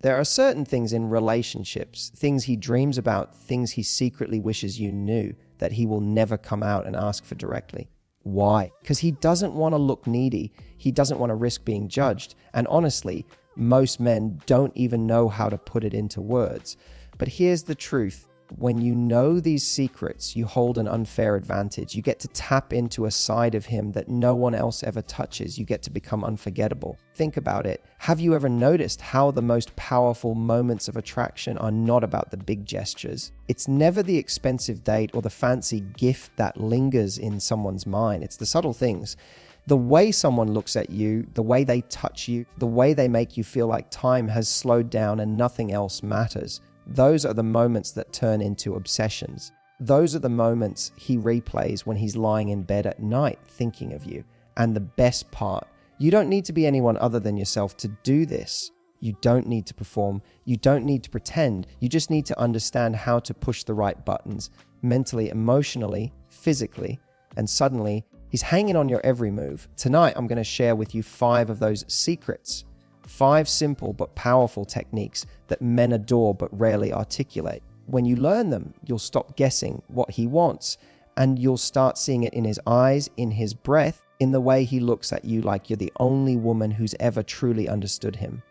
There are certain things in relationships, things he dreams about, things he secretly wishes you knew, that he will never come out and ask for directly. Why? Because he doesn't want to look needy. He doesn't want to risk being judged. And honestly, most men don't even know how to put it into words. But here's the truth. When you know these secrets, you hold an unfair advantage. You get to tap into a side of him that no one else ever touches. You get to become unforgettable. Think about it. Have you ever noticed how the most powerful moments of attraction are not about the big gestures? It's never the expensive date or the fancy gift that lingers in someone's mind. It's the subtle things. The way someone looks at you, the way they touch you, the way they make you feel like time has slowed down and nothing else matters. Those are the moments that turn into obsessions. Those are the moments he replays when he's lying in bed at night thinking of you. And the best part, you don't need to be anyone other than yourself to do this. You don't need to perform. You don't need to pretend. You just need to understand how to push the right buttons, mentally, emotionally, physically, and suddenly he's hanging on your every move. Tonight, I'm going to share with you 5 of those secrets. 5 simple but powerful techniques that men adore but rarely articulate. When you learn them, you'll stop guessing what he wants, and you'll start seeing it in his eyes, in his breath, in the way he looks at you like you're the only woman who's ever truly understood him.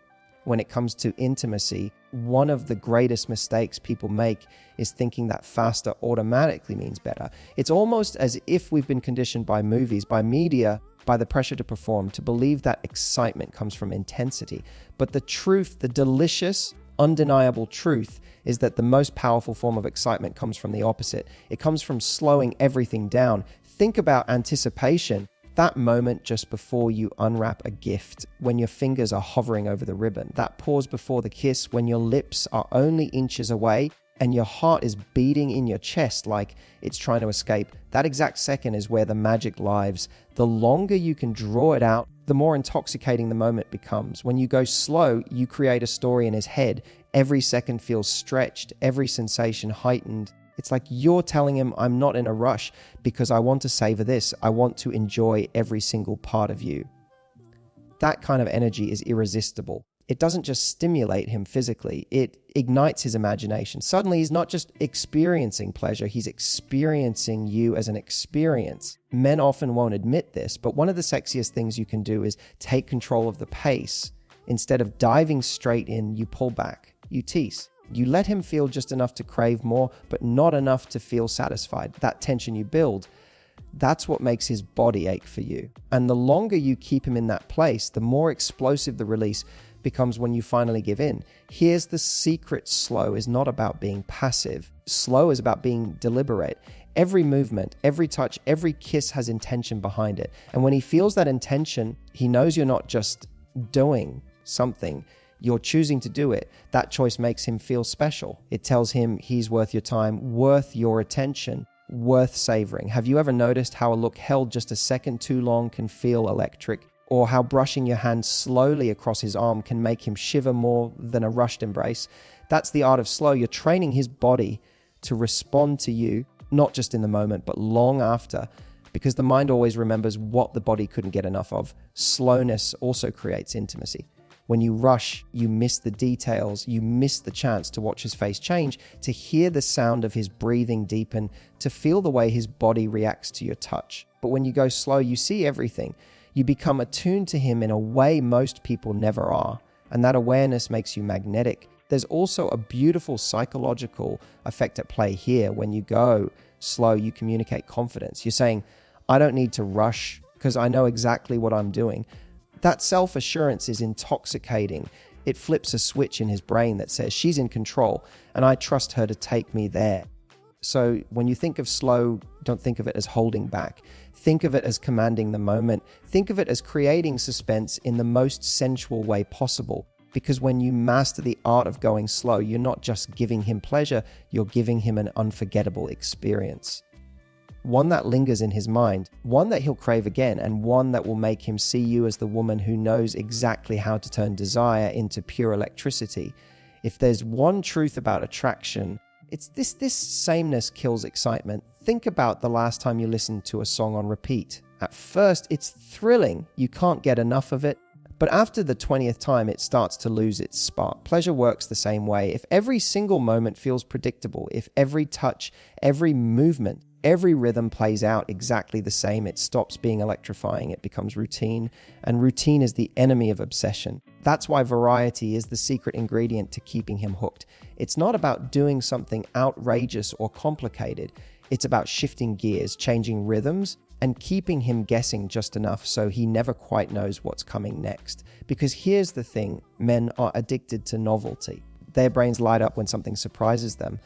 When it comes to intimacy, one of the greatest mistakes people make is thinking that faster automatically means better. It's almost as if we've been conditioned by movies, by media, by the pressure to perform, to believe that excitement comes from intensity. But the truth, the delicious, undeniable truth, is that the most powerful form of excitement comes from the opposite. It comes from slowing everything down. Think about anticipation. That moment just before you unwrap a gift, when your fingers are hovering over the ribbon. That pause before the kiss, when your lips are only inches away and your heart is beating in your chest like it's trying to escape. That exact second is where the magic lives. The longer you can draw it out, the more intoxicating the moment becomes. When you go slow, you create a story in his head. Every second feels stretched, every sensation heightened. It's like you're telling him, I'm not in a rush because I want to savor this. I want to enjoy every single part of you. That kind of energy is irresistible. It doesn't just stimulate him physically, it ignites his imagination. Suddenly, he's not just experiencing pleasure, he's experiencing you as an experience. Men often won't admit this, but one of the sexiest things you can do is take control of the pace. Instead of diving straight in, you pull back, you tease. You let him feel just enough to crave more, but not enough to feel satisfied. That tension you build, that's what makes his body ache for you. And the longer you keep him in that place, the more explosive the release becomes when you finally give in. Here's the secret: slow is not about being passive. Slow is about being deliberate. Every movement, every touch, every kiss has intention behind it. And when he feels that intention, he knows you're not just doing something, you're choosing to do it. That choice makes him feel special. It tells him he's worth your time, worth your attention, worth savoring. Have you ever noticed how a look held just a second too long can feel electric? Or how brushing your hand slowly across his arm can make him shiver more than a rushed embrace? That's the art of slow. You're training his body to respond to you, not just in the moment, but long after, because the mind always remembers what the body couldn't get enough of. Slowness also creates intimacy. When you rush, you miss the details, you miss the chance to watch his face change, to hear the sound of his breathing deepen, to feel the way his body reacts to your touch. But when you go slow, you see everything. You become attuned to him in a way most people never are, and that awareness makes you magnetic. There's also a beautiful psychological effect at play here. When you go slow, you communicate confidence. You're saying, I don't need to rush because I know exactly what I'm doing. That self-assurance is intoxicating. It flips a switch in his brain that says she's in control and I trust her to take me there. So when you think of slow, don't think of it as holding back. Think of it as commanding the moment. Think of it as creating suspense in the most sensual way possible. Because when you master the art of going slow, you're not just giving him pleasure, you're giving him an unforgettable experience. One that lingers in his mind, one that he'll crave again, and one that will make him see you as the woman who knows exactly how to turn desire into pure electricity. If there's one truth about attraction, it's this sameness kills excitement. Think about the last time you listened to a song on repeat. At first, it's thrilling. You can't get enough of it. But after the 20th time, it starts to lose its spark. Pleasure works the same way. If every single moment feels predictable, if every touch, every movement, every rhythm plays out exactly the same, it stops being electrifying, it becomes routine, and routine is the enemy of obsession. That's why variety is the secret ingredient to keeping him hooked. It's not about doing something outrageous or complicated. It's about shifting gears, changing rhythms, and keeping him guessing just enough so he never quite knows what's coming next. Because here's the thing, men are addicted to novelty. Their brains light up when something surprises them.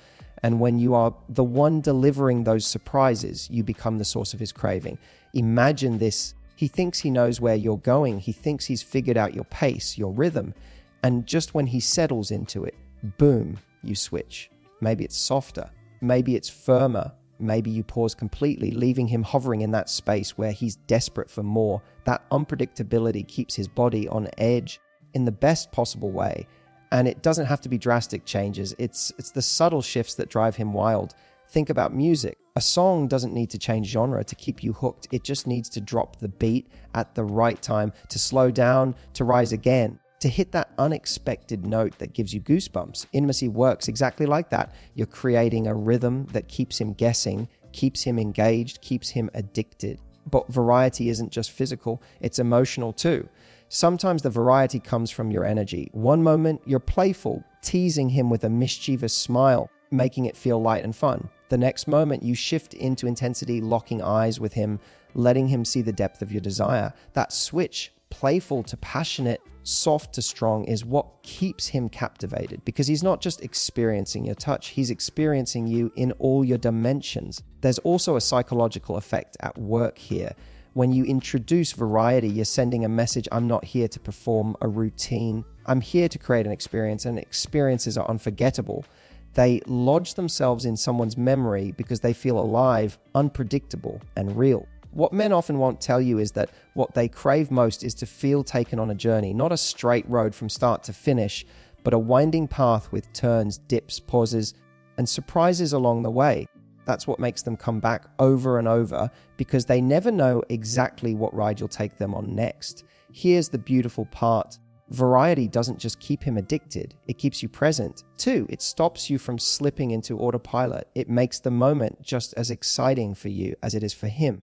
And when you are the one delivering those surprises, you become the source of his craving. Imagine this. He thinks he knows where you're going. He thinks he's figured out your pace, your rhythm. And just when he settles into it, boom, you switch. Maybe it's softer. Maybe it's firmer. Maybe you pause completely, leaving him hovering in that space where he's desperate for more. That unpredictability keeps his body on edge in the best possible way. And it doesn't have to be drastic changes. It's the subtle shifts that drive him wild. Think about music. A song doesn't need to change genre to keep you hooked. It just needs to drop the beat at the right time, to slow down, to rise again, to hit that unexpected note that gives you goosebumps. Intimacy works exactly like that. You're creating a rhythm that keeps him guessing, keeps him engaged, keeps him addicted. But variety isn't just physical, it's emotional too. Sometimes the variety comes from your energy. One moment, you're playful, teasing him with a mischievous smile, making it feel light and fun. The next moment, you shift into intensity, locking eyes with him, letting him see the depth of your desire. That switch, playful to passionate, soft to strong, is what keeps him captivated, because he's not just experiencing your touch, he's experiencing you in all your dimensions. There's also a psychological effect at work here. When you introduce variety, you're sending a message: I'm not here to perform a routine. I'm here to create an experience, and experiences are unforgettable. They lodge themselves in someone's memory because they feel alive, unpredictable, and real. What men often won't tell you is that what they crave most is to feel taken on a journey, not a straight road from start to finish, but a winding path with turns, dips, pauses, and surprises along the way. That's what makes them come back over and over, because they never know exactly what ride you'll take them on next. Here's the beautiful part. Variety doesn't just keep him addicted, it keeps you present. 2, it stops you from slipping into autopilot. It makes the moment just as exciting for you as it is for him.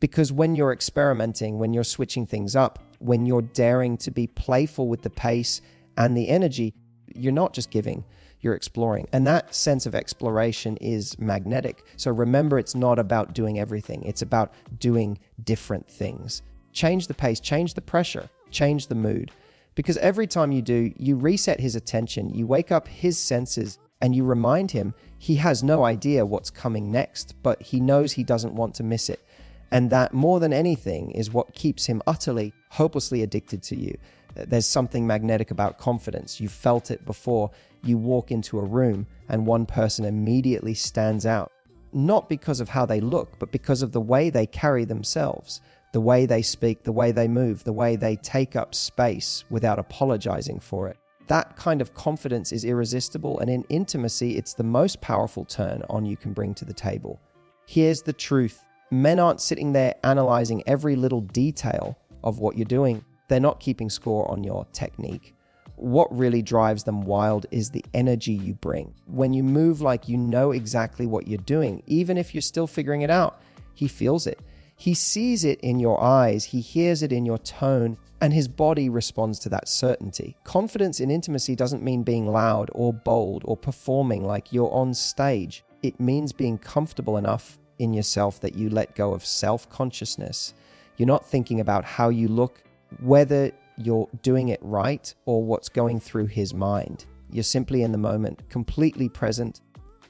Because when you're experimenting, when you're switching things up, when you're daring to be playful with the pace and the energy, you're not just giving, you're exploring. And that sense of exploration is magnetic. So remember, it's not about doing everything. It's about doing different things. Change the pace, change the pressure, change the mood. Because every time you do, you reset his attention, you wake up his senses, and you remind him he has no idea what's coming next, but he knows he doesn't want to miss it. And that, more than anything, is what keeps him utterly, hopelessly addicted to you. There's something magnetic about confidence. You've felt it before. You walk into a room and one person immediately stands out. Not because of how they look, but because of the way they carry themselves, the way they speak, the way they move, the way they take up space without apologizing for it. That kind of confidence is irresistible, and in intimacy, it's the most powerful turn on you can bring to the table. Here's the truth. Men aren't sitting there analyzing every little detail of what you're doing. They're not keeping score on your technique. What really drives them wild is the energy you bring. When you move like you know exactly what you're doing, even if you're still figuring it out, he feels it. He sees it in your eyes, he hears it in your tone, and his body responds to that certainty. Confidence in intimacy doesn't mean being loud or bold or performing like you're on stage. It means being comfortable enough in yourself that you let go of self-consciousness. You're not thinking about how you look, whether you're doing it right, or what's going through his mind. You're simply in the moment, completely present,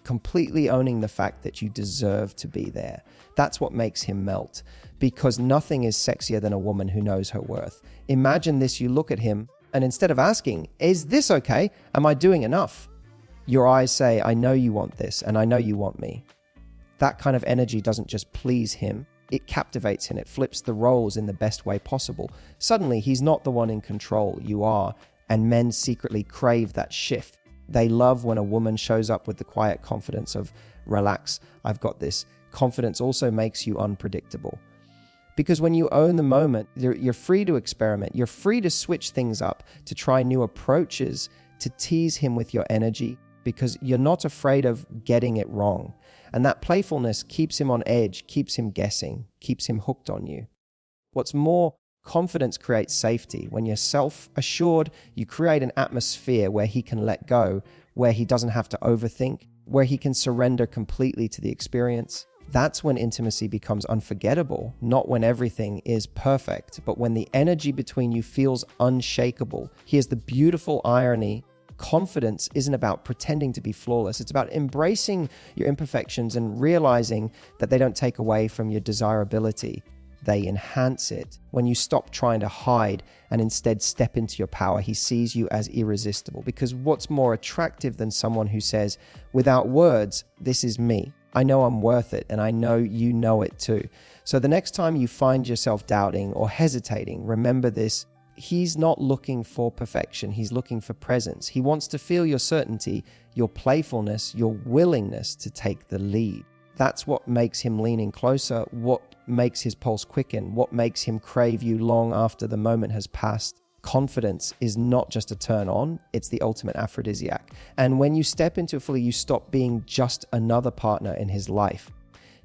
completely owning the fact that you deserve to be there. That's what makes him melt, because nothing is sexier than a woman who knows her worth. Imagine this: you look at him, and instead of asking, "Is this okay? Am I doing enough?" your eyes say, "I know you want this, and I know you want me." That kind of energy doesn't just please him, it captivates him, it flips the roles in the best way possible. Suddenly, he's not the one in control, you are, and men secretly crave that shift. They love when a woman shows up with the quiet confidence of, "Relax, I've got this." Confidence also makes you unpredictable. Because when you own the moment, you're free to experiment. You're free to switch things up, to try new approaches, to tease him with your energy, because you're not afraid of getting it wrong. And that playfulness keeps him on edge, keeps him guessing, keeps him hooked on you. What's more, confidence creates safety. When you're self-assured, you create an atmosphere where he can let go, where he doesn't have to overthink, where he can surrender completely to the experience. That's when intimacy becomes unforgettable, not when everything is perfect, but when the energy between you feels unshakable. Here's the beautiful irony. Confidence isn't about pretending to be flawless. It's about embracing your imperfections and realizing that they don't take away from your desirability. They enhance it. When you stop trying to hide and instead step into your power, he sees you as irresistible. Because what's more attractive than someone who says, without words, this is me. I know I'm worth it, and I know you know it too. So the next time you find yourself doubting or hesitating, remember this. He's not looking for perfection. He's looking for presence. He wants to feel your certainty, your playfulness, your willingness to take the lead. That's what makes him lean in closer, what makes his pulse quicken, what makes him crave you long after the moment has passed. Confidence is not just a turn on, it's the ultimate aphrodisiac. And when you step into it fully, you stop being just another partner in his life.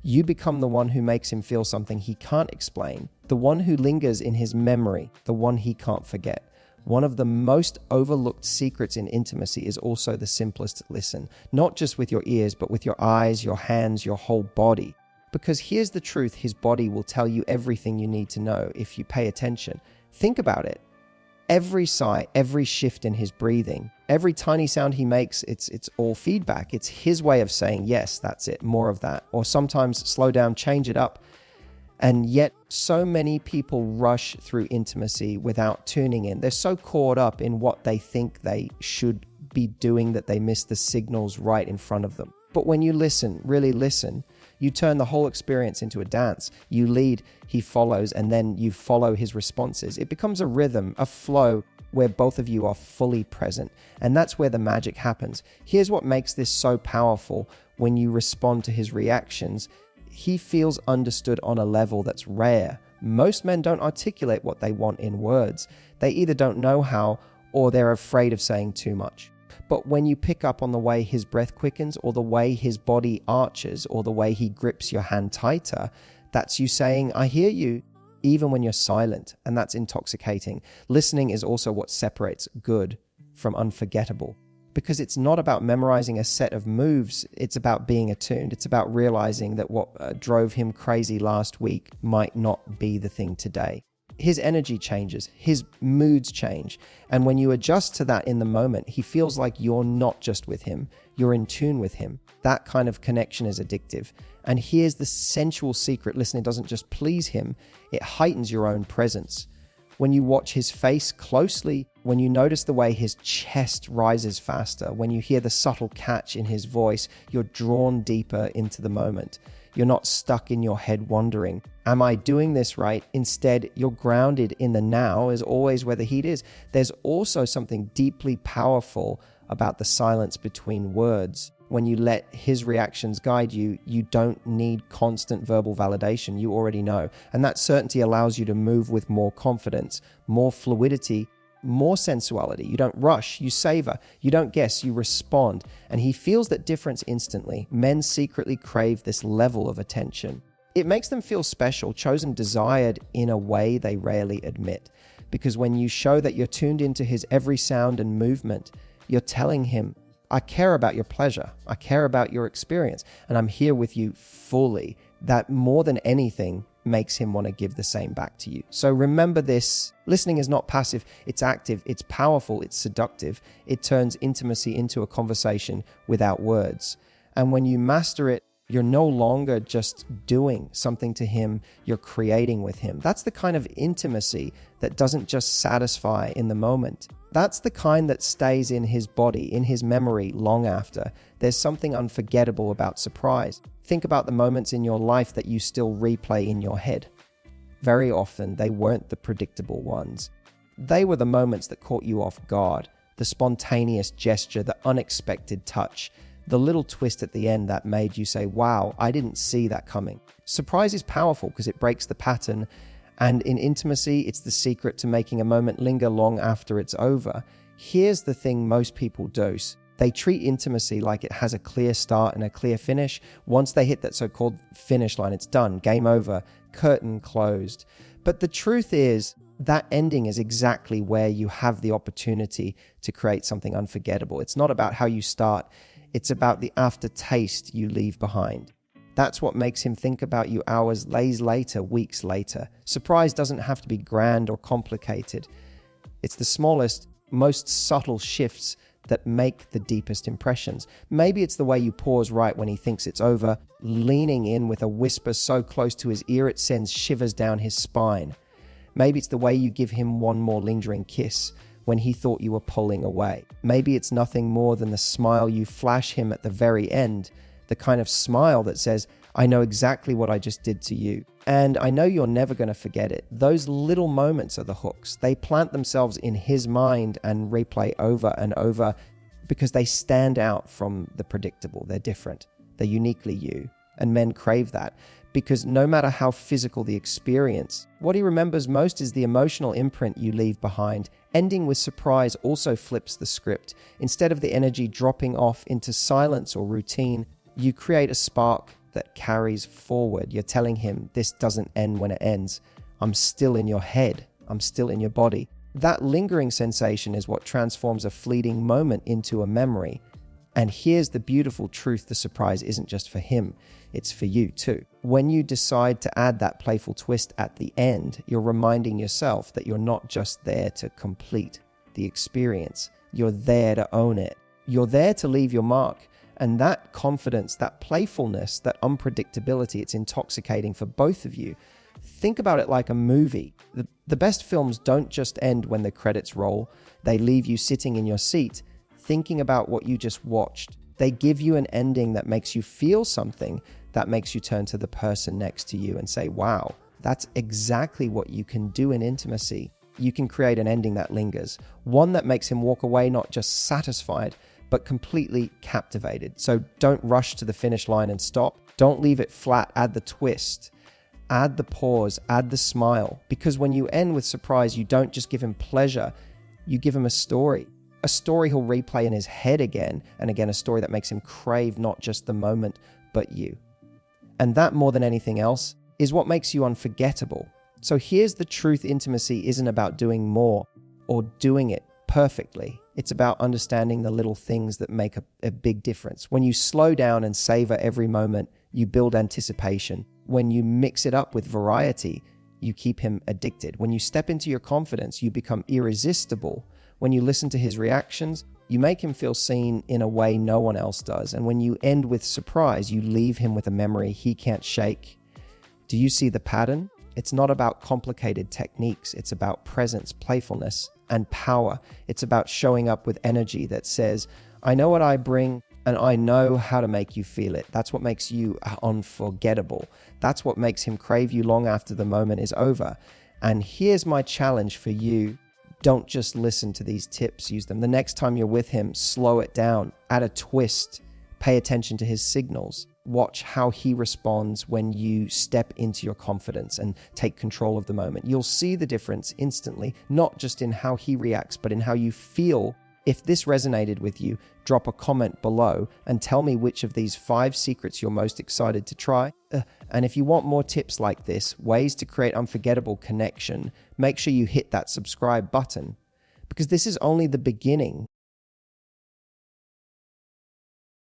You become the one who makes him feel something he can't explain, the one who lingers in his memory, the one he can't forget. One of the most overlooked secrets in intimacy is also the simplest to listen, not just with your ears, but with your eyes, your hands, your whole body. Because here's the truth, his body will tell you everything you need to know if you pay attention. Think about it. Every sigh, every shift in his breathing, every tiny sound he makes, it's all feedback. It's his way of saying, yes, that's it, more of that. Or sometimes slow down, change it up. And yet so many people rush through intimacy without tuning in. They're so caught up in what they think they should be doing that they miss the signals right in front of them. But when you listen, really listen, you turn the whole experience into a dance. You lead, he follows, and then you follow his responses. It becomes a rhythm, a flow where both of you are fully present. And that's where the magic happens. Here's what makes this so powerful. When you respond to his reactions, he feels understood on a level that's rare. Most men don't articulate what they want in words. They either don't know how or they're afraid of saying too much. But when you pick up on the way his breath quickens or the way his body arches or the way he grips your hand tighter, that's you saying, I hear you, even when you're silent. And that's intoxicating. Listening is also what separates good from unforgettable. Because it's not about memorizing a set of moves, it's about being attuned. It's about realizing that what drove him crazy last week might not be the thing today. His energy changes, his moods change. And when you adjust to that in the moment, he feels like you're not just with him, you're in tune with him. That kind of connection is addictive. And here's the sensual secret. Listen, it doesn't just please him, it heightens your own presence. When you watch his face closely, when you notice the way his chest rises faster, when you hear the subtle catch in his voice, you're drawn deeper into the moment. You're not stuck in your head wondering, am I doing this right? Instead, you're grounded in the now as always where the heat is. There's also something deeply powerful about the silence between words. When you let his reactions guide you, you don't need constant verbal validation. You already know. And that certainty allows you to move with more confidence, more fluidity, more sensuality. You don't rush, you savor, you don't guess, you respond. And he feels that difference instantly. Men secretly crave this level of attention. It makes them feel special, chosen, desired in a way they rarely admit. Because when you show that you're tuned into his every sound and movement, you're telling him, I care about your pleasure. I care about your experience. And I'm here with you fully. That more than anything makes him want to give the same back to you. So remember this. Listening is not passive. It's active. It's powerful. It's seductive. It turns intimacy into a conversation without words. And when you master it, you're no longer just doing something to him, you're creating with him. That's the kind of intimacy that doesn't just satisfy in the moment. That's the kind that stays in his body, in his memory long after. There's something unforgettable about surprise. Think about the moments in your life that you still replay in your head. Very often, they weren't the predictable ones. They were the moments that caught you off guard, the spontaneous gesture, the unexpected touch, The little twist at the end that made you say, wow, I didn't see that coming. Surprise is powerful because it breaks the pattern. And in intimacy, it's the secret to making a moment linger long after it's over. Here's the thing most people do. They treat intimacy like it has a clear start and a clear finish. Once they hit that so-called finish line, it's done, game over, curtain closed. But the truth is, that ending is exactly where you have the opportunity to create something unforgettable. It's not about how you start, it's about the aftertaste you leave behind. That's what makes him think about you hours, days later, weeks later. Surprise doesn't have to be grand or complicated. It's the smallest, most subtle shifts that make the deepest impressions. Maybe it's the way you pause right when he thinks it's over, leaning in with a whisper so close to his ear it sends shivers down his spine. Maybe it's the way you give him one more lingering kiss when he thought you were pulling away. Maybe it's nothing more than the smile you flash him at the very end, the kind of smile that says, I know exactly what I just did to you, and I know you're never going to forget it. Those little moments are the hooks. They plant themselves in his mind and replay over and over because they stand out from the predictable. They're different. They're uniquely you. And men crave that because no matter how physical the experience, what he remembers most is the emotional imprint you leave behind. Ending with surprise also flips the script. Instead of the energy dropping off into silence or routine, you create a spark that carries forward. You're telling him, this doesn't end when it ends. I'm still in your head. I'm still in your body. That lingering sensation is what transforms a fleeting moment into a memory. And here's the beautiful truth: the surprise isn't just for him, it's for you too. When you decide to add that playful twist at the end, you're reminding yourself that you're not just there to complete the experience. You're there to own it. You're there to leave your mark. And that confidence, that playfulness, that unpredictability, it's intoxicating for both of you. Think about it like a movie. The best films don't just end when the credits roll. They leave you sitting in your seat, thinking about what you just watched. They give you an ending that makes you feel something, that makes you turn to the person next to you and say, wow, that's exactly what you can do in intimacy. You can create an ending that lingers, one that makes him walk away not just satisfied, but completely captivated. So don't rush to the finish line and stop. Don't leave it flat. Add the twist, add the pause, add the smile. Because when you end with surprise, you don't just give him pleasure, you give him a story. A story he'll replay in his head again and again, a story that makes him crave not just the moment, but you. And that, more than anything else, is what makes you unforgettable. So here's the truth: intimacy isn't about doing more or doing it perfectly. It's about understanding the little things that make a big difference. When you slow down and savor every moment, you build anticipation. When you mix it up with variety, you keep him addicted. When you step into your confidence, you become irresistible. When you listen to his reactions, you make him feel seen in a way no one else does. And when you end with surprise, you leave him with a memory he can't shake. Do you see the pattern? It's not about complicated techniques. It's about presence, playfulness, and power. It's about showing up with energy that says, I know what I bring and I know how to make you feel it. That's what makes you unforgettable. That's what makes him crave you long after the moment is over. And here's my challenge for you. Don't just listen to these tips, use them. The next time you're with him, slow it down, add a twist, pay attention to his signals. Watch how he responds when you step into your confidence and take control of the moment. You'll see the difference instantly, not just in how he reacts, but in how you feel. If this resonated with you, drop a comment below and tell me which of these 5 secrets you're most excited to try. And if you want more tips like this, ways to create unforgettable connection, make sure you hit that subscribe button, because this is only the beginning